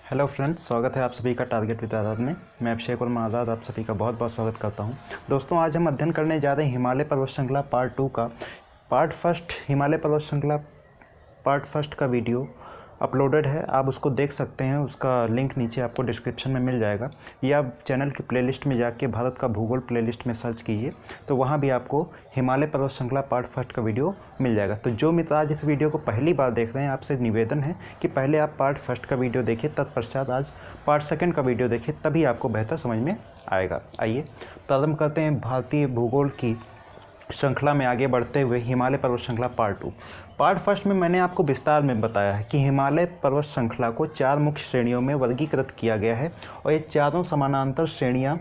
Hello friends, स्वागत है आप सभी का टारगेट विद आज़ाद में। मैं अभिषेक वर्मा आज़ाद आप सभी का बहुत बहुत स्वागत करता हूं। दोस्तों, आज हम अध्ययन करने जा रहे हैं हिमालय पर्वत श्रृंखला पार्ट 2 का पार्ट फर्स्ट। हिमालय पर्वत श्रृंखला पार्ट फर्स्ट का वीडियो अपलोडेड है, आप उसको देख सकते हैं। उसका लिंक नीचे आपको डिस्क्रिप्शन में मिल जाएगा, या आप चैनल की प्लेलिस्ट में जाके भारत का भूगोल प्लेलिस्ट में सर्च कीजिए तो वहाँ भी आपको हिमालय पर्वत श्रृंखला पार्ट फर्स्ट का वीडियो मिल जाएगा। तो जो मित्र आज इस वीडियो को पहली बार देख रहे हैं, आपसे निवेदन है कि पहले आप पार्ट फर्स्ट का वीडियो देखिए, तत्पश्चात आज पार्ट सेकंड का वीडियो देखिए, तभी आपको बेहतर समझ में आएगा। आइए प्रारंभ करते हैं भारतीय भूगोल की श्रृंखला में आगे बढ़ते हुए हिमालय पर्वत श्रृंखला पार्ट 2। पार्ट फर्स्ट में मैंने आपको विस्तार में बताया है कि हिमालय पर्वत श्रृंखला को 4 मुख्य श्रेणियों में वर्गीकृत किया गया है और ये चारों समानांतर श्रेणियां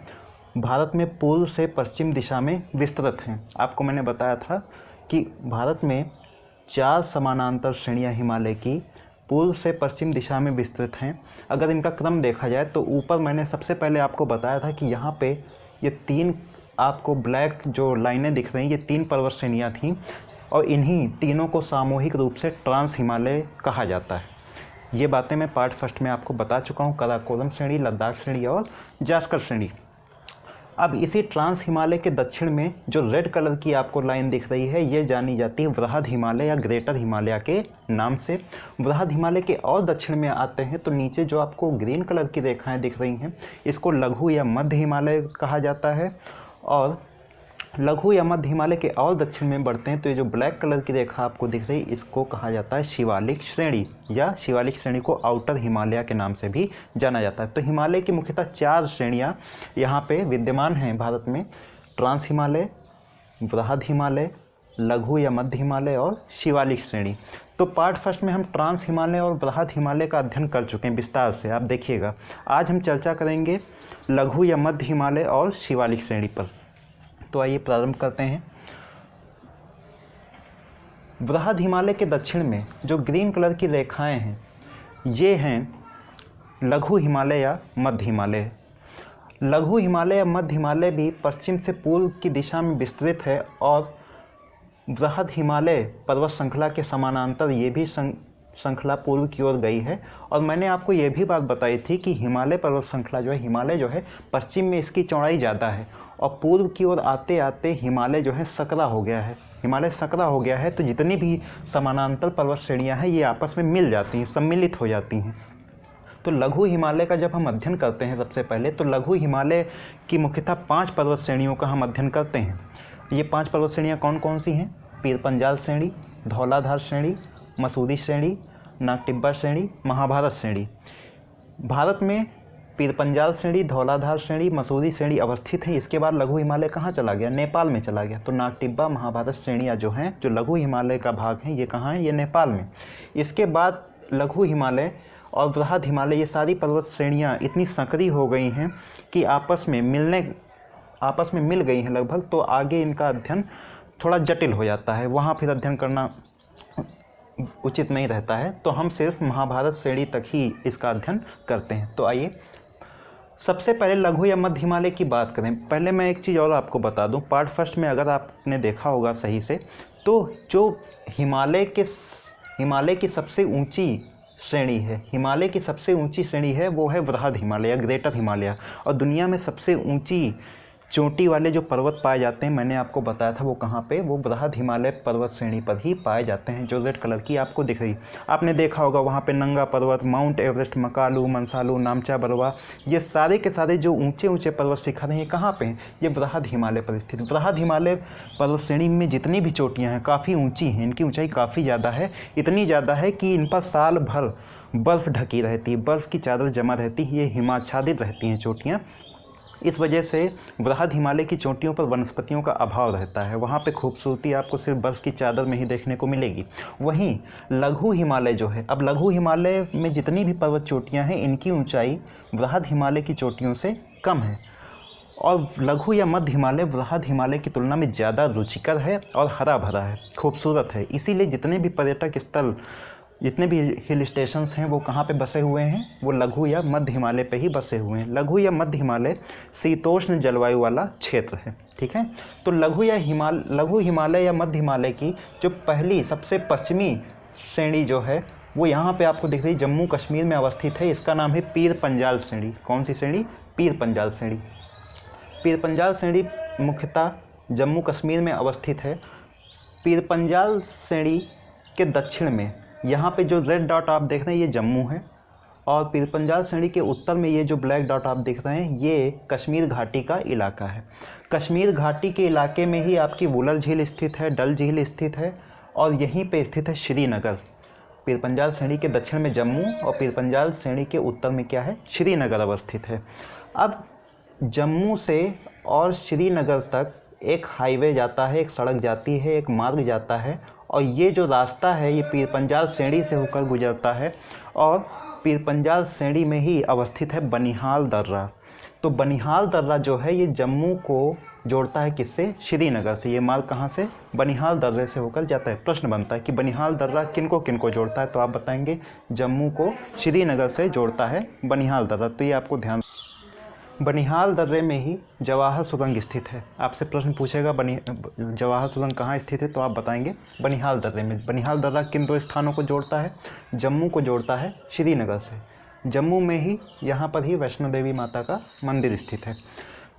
भारत में पूर्व से पश्चिम दिशा में विस्तृत हैं। आपको मैंने बताया था कि भारत में 4 समानांतर श्रेणियां हिमालय की पूर्व से पश्चिम दिशा में विस्तृत हैं। अगर इनका क्रम देखा जाए तो ऊपर मैंने सबसे पहले आपको बताया था कि यहाँ पे ये 3 आपको ब्लैक जो लाइनें दिख रही हैं, ये 3 पर्वत श्रेणियाँ थीं और इन्हीं तीनों को सामूहिक रूप से ट्रांस हिमालय कहा जाता है। ये बातें मैं पार्ट फर्स्ट में आपको बता चुका हूँ, काराकोरम श्रेणी, लद्दाख श्रेणी और जास्कर श्रेणी। अब इसी ट्रांस हिमालय के दक्षिण में जो रेड कलर की आपको लाइन दिख रही है, ये जानी जाती है वृहद हिमालय या ग्रेटर हिमालय के नाम से। वृहद हिमालय के और दक्षिण में आते हैं तो नीचे जो आपको ग्रीन कलर की रेखाएं दिख रही हैं, इसको लघु या मध्य हिमालय कहा जाता है। और लघु या मध्य हिमालय के और दक्षिण में बढ़ते हैं तो ये जो ब्लैक कलर की रेखा आपको दिख रही है, इसको कहा जाता है शिवालिक श्रेणी, या शिवालिक श्रेणी को आउटर हिमालय के नाम से भी जाना जाता है। तो हिमालय की मुख्यतः 4 श्रेणियाँ यहाँ पे विद्यमान हैं भारत में: ट्रांस हिमालय, वृहद हिमालय, लघु या मध्य हिमालय और शिवालिक श्रेणी। तो पार्ट फर्स्ट में हम ट्रांस हिमालय और वृहद हिमालय का अध्ययन कर चुके हैं विस्तार से, आप देखिएगा। आज हम चर्चा करेंगे लघु या मध्य हिमालय और शिवालिक श्रेणी पर। तो आइए प्रारंभ करते हैं। वृहद हिमालय के दक्षिण में जो ग्रीन कलर की रेखाएं हैं, ये हैं लघु हिमालय या मध्य हिमालय। लघु हिमालय या मध्य हिमालय भी पश्चिम से पूर्व की दिशा में विस्तृत है और वृहद हिमालय पर्वत श्रृंखला के समानांतर ये भी श्रृंखला पूर्व की ओर गई है। और मैंने आपको ये भी बात बताई थी कि हिमालय पर्वत श्रृंखला जो है, हिमालय जो है पश्चिम में इसकी चौड़ाई ज़्यादा है और पूर्व की ओर आते आते हिमालय जो है सकरा हो गया है। हिमालय सकरा हो गया है तो जितनी भी समानांतर पर्वत श्रेणियाँ हैं, ये आपस में मिल जाती हैं, सम्मिलित हो जाती हैं। तो लघु हिमालय का जब हम अध्ययन करते हैं सबसे पहले, तो लघु हिमालय की मुख्यतः 5 पर्वत श्रेणियों का हम अध्ययन करते हैं। ये 5 पर्वत श्रेणियाँ कौन कौन सी हैं? पीरपंजाल श्रेणी, धौलाधार श्रेणी, मसूरी श्रेणी, नागटिब्बा श्रेणी, महाभारत श्रेणी। भारत में पीरपंजाल श्रेणी, धौलाधार श्रेणी, मसूरी श्रेणी अवस्थित है। इसके बाद लघु हिमालय कहाँ चला गया? नेपाल में चला गया। तो नागटिब्बा, महाभारत श्रेणियाँ जो हैं, जो लघु हिमालय का भाग हैं, ये कहाँ हैं? ये नेपाल में। इसके बाद लघु हिमालय और वृहद हिमालय, ये सारी पर्वत श्रेणियाँ इतनी संकरी हो गई हैं कि आपस में मिल गई हैं लगभग। तो आगे इनका अध्ययन थोड़ा जटिल हो जाता है, वहाँ फिर अध्ययन करना उचित नहीं रहता है। तो हम सिर्फ महाभारत श्रेणी तक ही इसका अध्ययन करते हैं। तो आइए सबसे पहले लघु या मध्य हिमालय की बात करें। पहले मैं एक चीज़ और आपको बता दूं, पार्ट फर्स्ट में अगर आपने देखा होगा सही से, तो जो हिमालय की सबसे ऊंची श्रेणी है, हिमालय की सबसे ऊंची श्रेणी है, वो है वृहद हिमालय या ग्रेटर हिमालय। और दुनिया में सबसे ऊंची चोटी वाले जो पर्वत पाए जाते हैं, मैंने आपको बताया था वो कहाँ पे, वो वृहद हिमालय पर्वत श्रेणी पर ही पाए जाते हैं, जो रेड कलर की आपको दिख रही। आपने देखा होगा वहाँ पे नंगा पर्वत, माउंट एवरेस्ट, मकालू, मनसालू, नामचा बरवा, ये सारे के सारे जो ऊंचे ऊंचे पर्वत शिखर हैं, ये कहाँ पे हैं? ये वृहद हिमालय पर स्थित। वृहद हिमालय पर्वत श्रेणी में जितनी भी चोटियाँ हैं काफ़ी ऊँची हैं, इनकी ऊँचाई काफ़ी ज़्यादा है। इतनी ज़्यादा है कि इन पर साल भर बर्फ़ ढकी रहती है, बर्फ़ की चादर जमा रहती है, ये हिमाच्छादित रहती हैं चोटियाँ। इस वजह से वृहद हिमालय की चोटियों पर वनस्पतियों का अभाव रहता है, वहाँ पे खूबसूरती आपको सिर्फ बर्फ़ की चादर में ही देखने को मिलेगी। वहीं लघु हिमालय जो है, अब लघु हिमालय में जितनी भी पर्वत चोटियाँ हैं, इनकी ऊंचाई वृहद हिमालय की चोटियों से कम है। और लघु या मध्य हिमालय वृहद हिमालय की तुलना में ज़्यादा रुचिकर है और हरा भरा है, खूबसूरत है। इसीलिए जितने भी पर्यटक स्थल, जितने भी हिल स्टेशंस हैं, वो कहाँ पे बसे हुए हैं? वो लघु या मध्य हिमालय पे ही बसे हुए हैं। लघु या मध्य हिमालय शीतोष्ण जलवायु वाला क्षेत्र है, ठीक है। तो लघु हिमालय या मध्य हिमालय की जो पहली सबसे पश्चिमी श्रेणी जो है, वो यहाँ पे आपको दिख रही है, जम्मू कश्मीर में अवस्थित है। इसका नाम है पीर पंजाल श्रेणी। कौन सी श्रेणी? पीर पंजाल श्रेणी। पीर पंजाल श्रेणी मुख्यतः जम्मू कश्मीर में अवस्थित है। पीर पंजाल श्रेणी के दक्षिण में यहाँ पे जो रेड डॉट आप देख रहे हैं ये जम्मू है, और पीर पंजाल श्रेणी के उत्तर में ये जो ब्लैक डॉट आप देख रहे हैं ये कश्मीर घाटी का इलाका है। कश्मीर घाटी के इलाके में ही आपकी वुलर झील स्थित है, डल झील स्थित है, और यहीं पे स्थित है श्रीनगर। पीर पंजाल श्रेणी के दक्षिण में जम्मू और पीर पंजाल श्रेणी के उत्तर में क्या है? श्रीनगर अवस्थित है। अब जम्मू से और श्रीनगर तक एक हाईवे जाता है, एक सड़क जाती है, एक मार्ग जाता है, और ये जो रास्ता है ये पीर पंजाल श्रेणी से होकर गुजरता है, और पीर पंजाल श्रेणी में ही अवस्थित है बनिहाल दर्रा। तो बनिहाल दर्रा जो है ये जम्मू को जोड़ता है किससे? श्रीनगर से। ये मार्ग कहाँ से? बनिहाल दर्रे से होकर जाता है। प्रश्न बनता है कि बनिहाल दर्रा किनको किनको जोड़ता है, तो आप बताएंगे जम्मू को श्रीनगर से जोड़ता है बनिहाल दर्रा। तो ये आपको ध्यान, बनिहाल दर्रे में ही जवाहर सुरंग स्थित है। आपसे प्रश्न पूछेगा जवाहर सुरंग कहाँ स्थित है, तो आप बताएंगे बनिहाल दर्रे में। बनिहाल दर्रा किन दो स्थानों को जोड़ता है? जम्मू को जोड़ता है श्रीनगर से। जम्मू में ही यहाँ पर ही वैष्णो देवी माता का मंदिर स्थित है।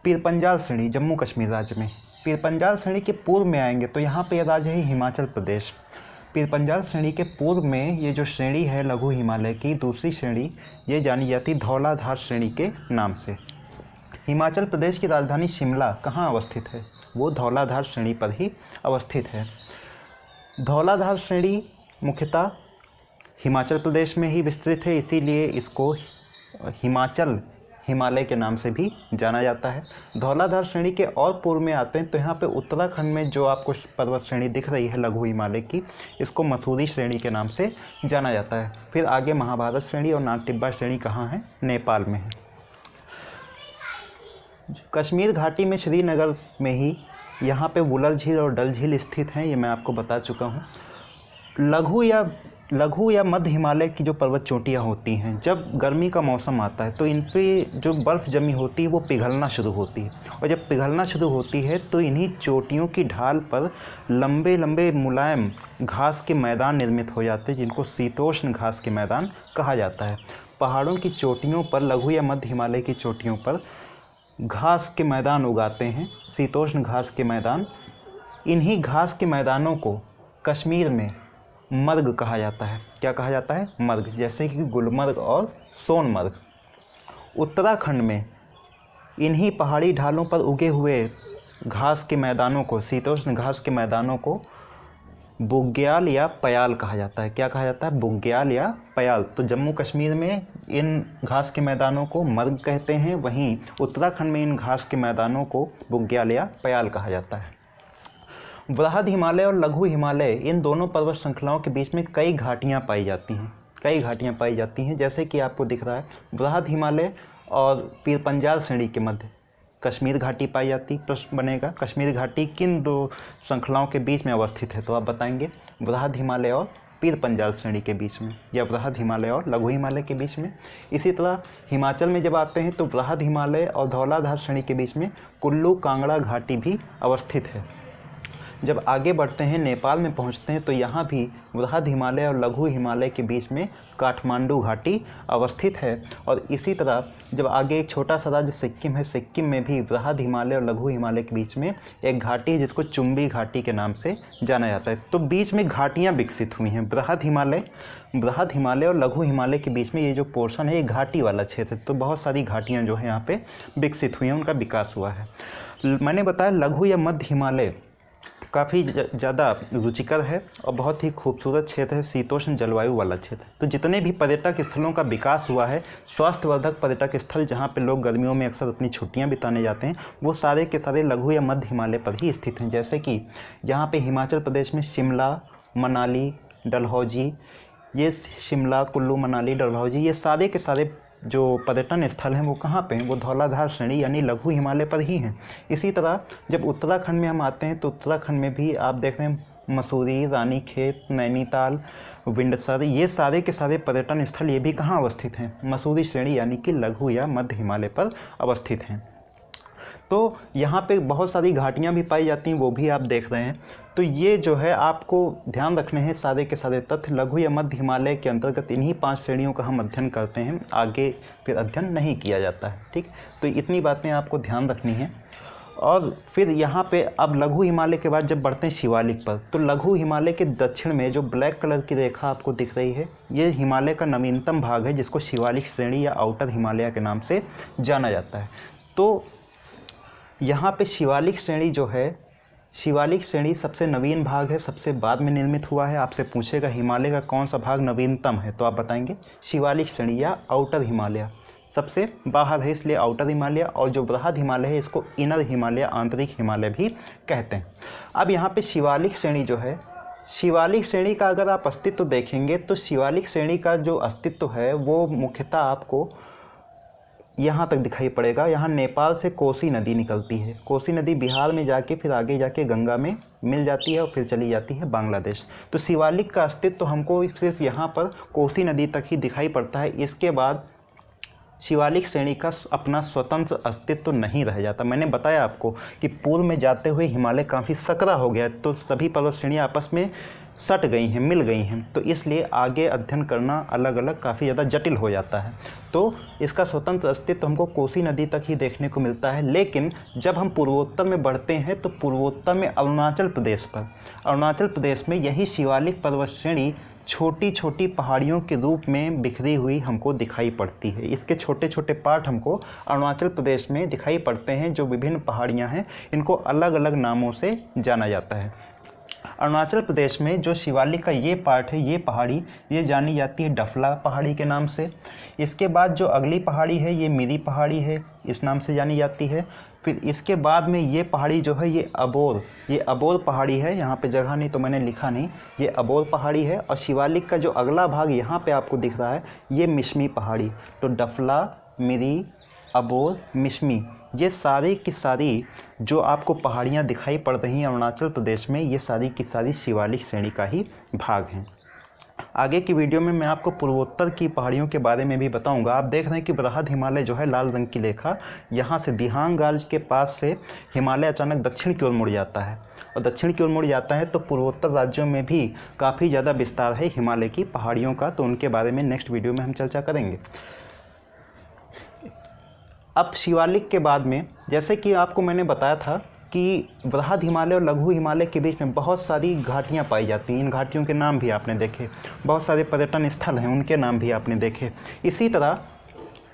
पीर पंजाल श्रेणी जम्मू कश्मीर राज्य में। पीर पंजाल श्रेणी के पूर्व में आएंगे तो यहाँ पे राज्य है हिमाचल प्रदेश। पीर पंजाल श्रेणी के पूर्व में ये जो श्रेणी है लघु हिमालय की दूसरी श्रेणी, ये जानी जाती धौलाधार श्रेणी के नाम से। हिमाचल प्रदेश की राजधानी शिमला कहाँ अवस्थित है? वो धौलाधार श्रेणी पर ही अवस्थित है। धौलाधार श्रेणी मुख्यतः हिमाचल प्रदेश में ही विस्तृत है, इसीलिए इसको हिमाचल हिमालय के नाम से भी जाना जाता है। धौलाधार श्रेणी के और पूर्व में आते हैं तो यहाँ पे उत्तराखंड में जो आपको पर्वत श्रेणी दिख रही है लघु हिमालय की, इसको मसूरी श्रेणी के नाम से जाना जाता है। फिर आगे महाभारत श्रेणी और नागटिब्बा श्रेणी कहाँ है? नेपाल में है। कश्मीर घाटी में श्रीनगर में ही यहाँ पे वुलर झील और डल झील स्थित हैं, ये मैं आपको बता चुका हूँ। लघु या मध्य हिमालय की जो पर्वत चोटियाँ होती हैं, जब गर्मी का मौसम आता है तो इन पे जो बर्फ़ जमी होती है वो पिघलना शुरू होती है, और जब पिघलना शुरू होती है तो इन्हीं चोटियों की ढाल पर लंबे लंबे मुलायम घास के मैदान निर्मित हो जाते हैं, जिनको शीतोष्ण घास के मैदान कहा जाता है। पहाड़ों की चोटियों पर, लघु या मध्य हिमालय की चोटियों पर घास के मैदान उगाते हैं, शीतोष्ण घास के मैदान। इन्हीं घास के मैदानों को कश्मीर में मर्ग कहा जाता है। क्या कहा जाता है? मर्ग। जैसे कि गुलमर्ग और सोनमर्ग। उत्तराखंड में इन्हीं पहाड़ी ढालों पर उगे हुए घास के मैदानों को, शीतोष्ण घास के मैदानों को बुग्याल या पयाल कहा जाता है। क्या कहा जाता है? बुग्याल या पयाल। तो जम्मू कश्मीर में इन घास के मैदानों को मर्ग कहते हैं, वहीं उत्तराखंड में इन घास के मैदानों को बुग्याल या पयाल कहा जाता है। वृहद हिमालय और लघु हिमालय, इन दोनों पर्वत श्रृंखलाओं के बीच में कई घाटियाँ पाई जाती हैं। कई घाटियाँ पाई जाती हैं, जैसे कि आपको दिख रहा है वृहद हिमालय और पीर पंजाल श्रेणी के मध्य कश्मीर घाटी पाई जाती। प्रश्न बनेगा कश्मीर घाटी किन दो श्रृंखलाओं के बीच में अवस्थित है, तो आप बताएंगे वृहद हिमालय और पीर पंजाल श्रेणी के बीच में, या वृहद हिमालय और लघु हिमालय के बीच में। इसी तरह हिमाचल में जब आते हैं तो वृहद हिमालय और धौलाधार श्रेणी के बीच में कुल्लू कांगड़ा घाटी भी अवस्थित है। जब आगे बढ़ते हैं नेपाल में पहुंचते हैं तो यहाँ भी वृहद हिमालय और लघु हिमालय के बीच में काठमांडू घाटी अवस्थित है। और इसी तरह जब आगे एक छोटा सा राज्य सिक्किम है, सिक्किम में भी वृहद हिमालय और लघु हिमालय के बीच में एक घाटी है जिसको चुम्बी घाटी के नाम से जाना जाता है। तो बीच में घाटियाँ विकसित हुई हैं। वृहद हिमालय और लघु हिमालय के बीच में ये जो पोर्शन है ये घाटी वाला क्षेत्र है। तो बहुत सारी घाटियाँ जो है यहाँ पे विकसित हुई हैं, उनका विकास हुआ है। मैंने बताया लघु या मध्य हिमालय काफ़ी ज़्यादा रुचिकर है और बहुत ही खूबसूरत क्षेत्र है, शीतोष्ण जलवायु वाला क्षेत्र। तो जितने भी पर्यटक स्थलों का विकास हुआ है, स्वास्थ्यवर्धक पर्यटक स्थल जहाँ पे लोग गर्मियों में अक्सर अपनी छुट्टियाँ बिताने जाते हैं, वो सारे के सारे लघु या मध्य हिमालय पर ही स्थित हैं। जैसे कि यहाँ पे हिमाचल प्रदेश में शिमला, मनाली, डलहौजी, ये शिमला, कुल्लू मनाली, डलहौजी, ये सारे के सारे जो पर्यटन स्थल हैं वो कहाँ पे हैं? वो धौलाधार श्रेणी यानी लघु हिमालय पर ही हैं। इसी तरह जब उत्तराखंड में हम आते हैं तो उत्तराखंड में भी आप देख रहे हैं मसूरी, रानीखेत, नैनीताल, विंडसर, ये सारे के सारे पर्यटन स्थल ये भी कहाँ अवस्थित हैं? मसूरी श्रेणी यानी कि लघु या मध्य हिमालय पर अवस्थित हैं। तो यहाँ पे बहुत सारी घाटियाँ भी पाई जाती हैं, वो भी आप देख रहे हैं। तो ये जो है आपको ध्यान रखने हैं सारे के सारे तथ्य। लघु या मध्य हिमालय के अंतर्गत इन्हीं 5 श्रेणियों का हम अध्ययन करते हैं, आगे फिर अध्ययन नहीं किया जाता है। ठीक, तो इतनी बातें आपको ध्यान रखनी है। और फिर यहाँ पे अब लघु हिमालय के बाद जब बढ़ते हैं शिवालिक पर, तो लघु हिमालय के दक्षिण में जो ब्लैक कलर की रेखा आपको दिख रही है, ये हिमालय का नवीनतम भाग है, जिसको शिवालिक श्रेणी या आउटर हिमालय के नाम से जाना जाता है। तो यहाँ पे शिवालिक श्रेणी जो है, शिवालिक श्रेणी सबसे नवीन भाग है, सबसे बाद में निर्मित हुआ है। आपसे पूछेगा हिमालय का कौन सा भाग नवीनतम है, तो आप बताएंगे शिवालिक श्रेणी या आउटर हिमालय सबसे बाहर है, इसलिए आउटर हिमालय। और जो बृहद हिमालय है इसको इनर हिमालय, आंतरिक हिमालय भी कहते हैं। अब यहाँ पे शिवालिक श्रेणी जो है, शिवालिक श्रेणी का अगर आप अस्तित्व देखेंगे तो शिवालिक श्रेणी का जो अस्तित्व है वो मुख्यतः आपको यहाँ तक दिखाई पड़ेगा। यहाँ नेपाल से कोसी नदी निकलती है, कोसी नदी बिहार में जाके फिर आगे जाके गंगा में मिल जाती है और फिर चली जाती है बांग्लादेश। तो शिवालिक का अस्तित्व तो हमको सिर्फ यहाँ पर कोसी नदी तक ही दिखाई पड़ता है। इसके बाद शिवालिक श्रेणी का अपना स्वतंत्र अस्तित्व नहीं रह जाता। मैंने बताया आपको कि पूर्व में जाते हुए हिमालय काफ़ी सकरा हो गया, तो सभी पर्वत श्रेणियाँ आपस में सट गई हैं, मिल गई हैं, तो इसलिए आगे अध्ययन करना अलग अलग काफ़ी ज़्यादा जटिल हो जाता है। तो इसका स्वतंत्र अस्तित्व हमको कोसी नदी तक ही देखने को मिलता है। लेकिन जब हम पूर्वोत्तर में बढ़ते हैं तो पूर्वोत्तर में अरुणाचल प्रदेश में यही शिवालिक पर्वत श्रेणी छोटी छोटी पहाड़ियों के रूप में बिखरी हुई हमको दिखाई पड़ती है। इसके छोटे छोटे पार्ट हमको अरुणाचल प्रदेश में दिखाई पड़ते हैं। जो विभिन्न पहाड़ियां हैं इनको अलग अलग नामों से जाना जाता है। अरुणाचल प्रदेश में जो शिवालिक का ये पार्ट है, ये पहाड़ी, ये जानी जाती है डफला पहाड़ी के नाम से। इसके बाद जो अगली पहाड़ी है ये मिरी पहाड़ी है, इस नाम से जानी जाती है। फिर इसके बाद में ये पहाड़ी जो है ये अबोर पहाड़ी है। यहाँ पे जगह नहीं तो मैंने लिखा नहीं, ये अबोर पहाड़ी है। और शिवालिक का जो अगला भाग यहाँ पे आपको दिख रहा है ये मिश्मी पहाड़ी। तो डफला, मिरी, अबोर, मिश्मी, ये सारी की सारी जो आपको पहाड़ियाँ दिखाई पड़ रही हैं अरुणाचल प्रदेश में, ये सारी की सारी शिवालिक श्रेणी का ही भाग हैं। आगे की वीडियो में मैं आपको पूर्वोत्तर की पहाड़ियों के बारे में भी बताऊंगा। आप देख रहे हैं कि बृहद हिमालय जो है लाल रंग की रेखा, यहाँ से दिहांग गाज के पास से हिमालय अचानक दक्षिण की ओर मुड़ जाता है, और दक्षिण की ओर मुड़ जाता है तो पूर्वोत्तर राज्यों में भी काफ़ी ज़्यादा विस्तार है हिमालय की पहाड़ियों का। तो उनके बारे में नेक्स्ट वीडियो में हम चर्चा करेंगे। अब शिवालिक के बाद में, जैसे कि आपको मैंने बताया था कि बृहद हिमालय और लघु हिमालय के बीच में बहुत सारी घाटियाँ पाई जाती हैं। इन घाटियों के नाम भी आपने देखे, बहुत सारे पर्यटन स्थल हैं उनके नाम भी आपने देखे। इसी तरह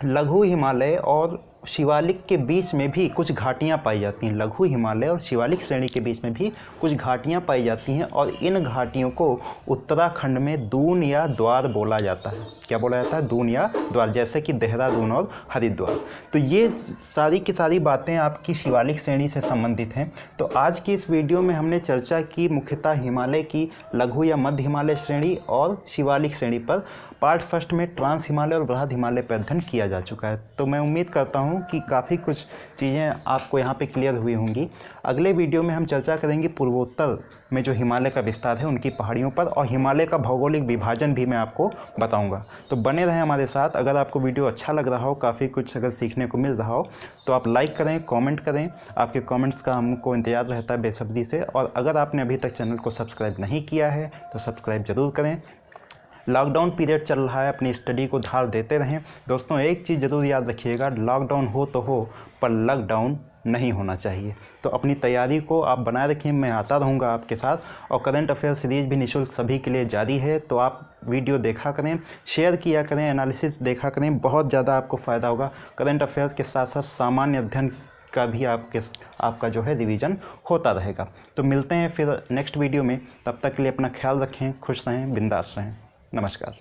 लघु हिमालय और शिवालिक के बीच में भी कुछ घाटियाँ पाई जाती हैं। लघु हिमालय और शिवालिक श्रेणी के बीच में भी कुछ घाटियाँ पाई जाती हैं, और इन घाटियों को उत्तराखंड में दून या द्वार बोला जाता है। क्या बोला जाता है? दून या द्वार, जैसे कि देहरादून और हरिद्वार। तो ये सारी की सारी बातें आपकी शिवालिक श्रेणी से संबंधित हैं। तो आज की इस वीडियो में हमने चर्चा की मुख्यतः हिमालय की लघु या मध्य हिमालय श्रेणी और शिवालिक श्रेणी पर। पार्ट फर्स्ट में ट्रांस हिमालय और बृहद हिमालय पर अध्ययन किया जा चुका है। तो मैं उम्मीद करता हूँ कि काफ़ी कुछ चीज़ें आपको यहाँ पे क्लियर हुई होंगी। अगले वीडियो में हम चर्चा करेंगे पूर्वोत्तर में जो हिमालय का विस्तार है उनकी पहाड़ियों पर, और हिमालय का भौगोलिक विभाजन भी मैं आपको बताऊँगा। तो बने रहें हमारे साथ। अगर आपको वीडियो अच्छा लग रहा हो, काफ़ी कुछ अगर सीखने को मिल रहा हो, तो आप लाइक करें, कॉमेंट करें। आपके कॉमेंट्स का हमको इंतजार रहता है बेसब्री से। और अगर आपने अभी तक चैनल को सब्सक्राइब नहीं किया है तो सब्सक्राइब ज़रूर करें। लॉकडाउन पीरियड चल रहा है, अपनी स्टडी को धार देते रहें। दोस्तों एक चीज़ ज़रूर याद रखिएगा, लॉकडाउन हो तो हो पर लॉकडाउन नहीं होना चाहिए। तो अपनी तैयारी को आप बनाए रखिए, मैं आता रहूँगा आपके साथ। और करंट अफेयर सीरीज़ भी निःशुल्क सभी के लिए जारी है, तो आप वीडियो देखा करें, शेयर किया करें, एनालिसिस देखा करें, बहुत ज़्यादा आपको फ़ायदा होगा। करंट अफेयर्स के साथ साथ सामान्य अध्ययन का भी आपका जो है रिवीजन होता रहेगा। तो मिलते हैं फिर नेक्स्ट वीडियो में। तब तक के लिए अपना ख्याल रखें, खुश रहें, बिंदास रहें। नमस्कार।